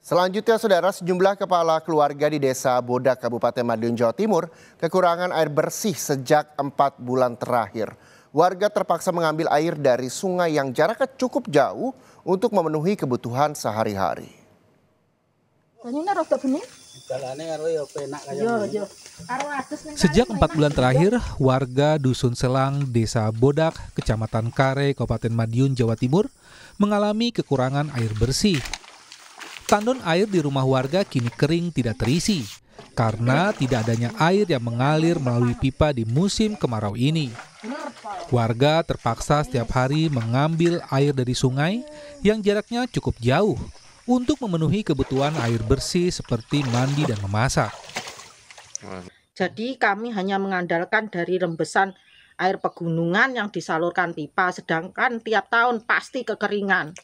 Selanjutnya, saudara, sejumlah kepala keluarga di Desa Bodak, Kabupaten Madiun, Jawa Timur, kekurangan air bersih sejak 4 bulan terakhir. Warga terpaksa mengambil air dari sungai yang jaraknya cukup jauh untuk memenuhi kebutuhan sehari-hari. Sejak 4 bulan terakhir, warga Dusun Selang, Desa Bodak, Kecamatan Kare, Kabupaten Madiun, Jawa Timur, mengalami kekurangan air bersih. Tandon air di rumah warga kini kering tidak terisi karena tidak adanya air yang mengalir melalui pipa di musim kemarau ini. Warga terpaksa setiap hari mengambil air dari sungai yang jaraknya cukup jauh untuk memenuhi kebutuhan air bersih seperti mandi dan memasak. Jadi kami hanya mengandalkan dari rembesan air pegunungan yang disalurkan pipa, sedangkan tiap tahun pasti kekeringan.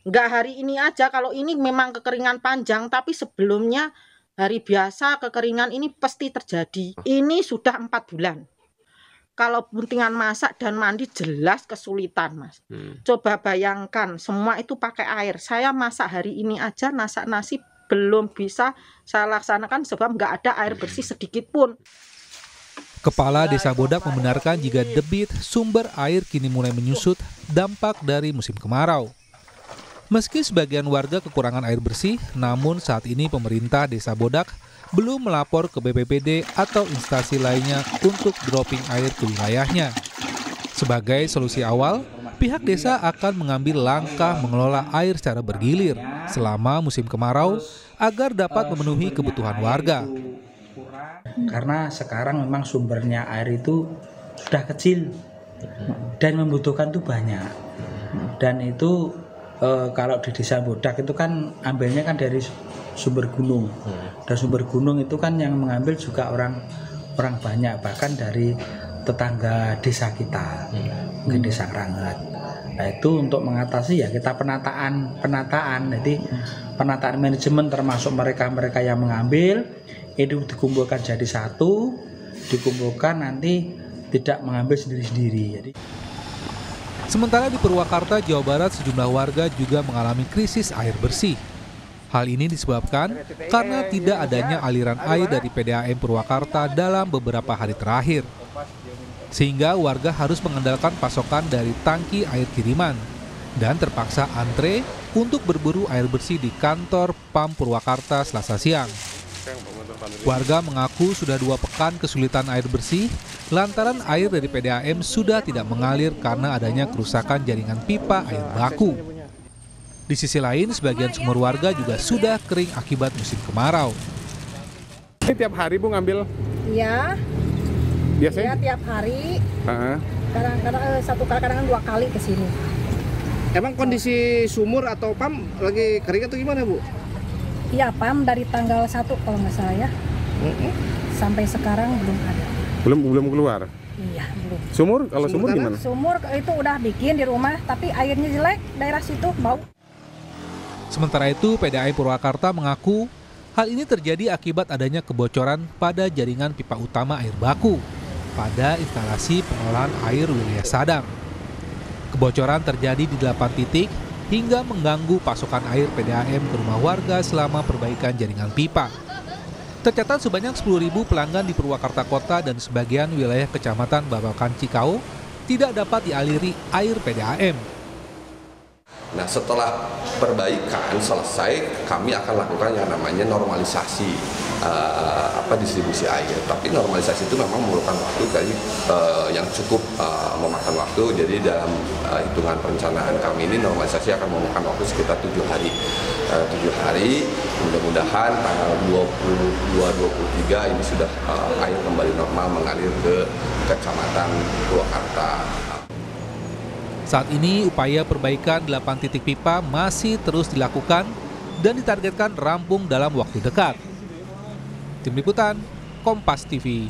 Enggak hari ini aja, kalau ini memang kekeringan panjang, tapi sebelumnya hari biasa kekeringan ini pasti terjadi. Ini sudah 4 bulan. Kalau buntingan masak dan mandi jelas kesulitan, Mas. Coba bayangkan, semua itu pakai air. Saya masak hari ini aja, masak nasi belum bisa saya laksanakan sebab nggak ada air bersih sedikit pun. Kepala Desa Bodak membenarkan jika debit sumber air kini mulai menyusut dampak dari musim kemarau. Meski sebagian warga kekurangan air bersih, namun saat ini pemerintah Desa Bodak belum melapor ke BPBD atau instansi lainnya untuk dropping air ke wilayahnya. Sebagai solusi awal, pihak desa akan mengambil langkah mengelola air secara bergilir selama musim kemarau agar dapat memenuhi kebutuhan warga. Karena sekarang memang sumbernya air itu sudah kecil dan membutuhkan tuh banyak. Dan itu kalau di Desa Bodak itu kan ambilnya kan dari sumber gunung. Dan sumber gunung itu kan yang mengambil juga orang banyak, bahkan dari tetangga desa kita, mungkin Desa Krangat. Nah itu untuk mengatasi ya kita penataan. Jadi penataan manajemen termasuk mereka yang mengambil itu dikumpulkan jadi satu, dikumpulkan nanti tidak mengambil sendiri-sendiri. Jadi sementara di Purwakarta, Jawa Barat, sejumlah warga juga mengalami krisis air bersih. Hal ini disebabkan karena tidak adanya aliran air dari PDAM Purwakarta dalam beberapa hari terakhir. Sehingga warga harus mengandalkan pasokan dari tangki air kiriman dan terpaksa antre untuk berburu air bersih di kantor PAM Purwakarta Selasa siang. Warga mengaku sudah 2 pekan kesulitan air bersih lantaran air dari PDAM sudah tidak mengalir karena adanya kerusakan jaringan pipa air baku. Di sisi lain, sebagian sumur warga juga sudah kering akibat musim kemarau. Ini tiap hari Bu ngambil? Iya. Biasanya? Iya tiap hari. Kadang-kadang 1 kali, kadang 2 kali ke sini. Emang kondisi sumur atau PAM lagi kering atau gimana Bu? Iya, PAM dari tanggal 1 kalau nggak salah ya. Sampai sekarang belum ada. Belum keluar? Iya, belum. Sumur? Kalau sumur gimana? Sumur itu udah bikin di rumah, tapi airnya jelek, daerah situ bau. Sementara itu, PDAM Purwakarta mengaku hal ini terjadi akibat adanya kebocoran pada jaringan pipa utama air baku pada instalasi pengolahan air wilayah Sadang. Kebocoran terjadi di 8 titik hingga mengganggu pasokan air PDAM ke rumah warga selama perbaikan jaringan pipa. Tercatat sebanyak 10.000 pelanggan di Purwakarta Kota dan sebagian wilayah Kecamatan Babakan Cikau tidak dapat dialiri air PDAM. Nah, setelah perbaikan selesai, kami akan lakukan yang namanya normalisasi distribusi air. Tapi normalisasi itu memang memerlukan waktu yang cukup memakan waktu. Jadi dalam hitungan perencanaan kami ini normalisasi akan memakan waktu sekitar 7 hari. 7 hari, mudah-mudahan tanggal 22-23 ini sudah air kembali normal mengalir ke Kecamatan Purwakarta. Saat ini upaya perbaikan 8 titik pipa masih terus dilakukan dan ditargetkan rampung dalam waktu dekat. Tim Liputan, Kompas TV.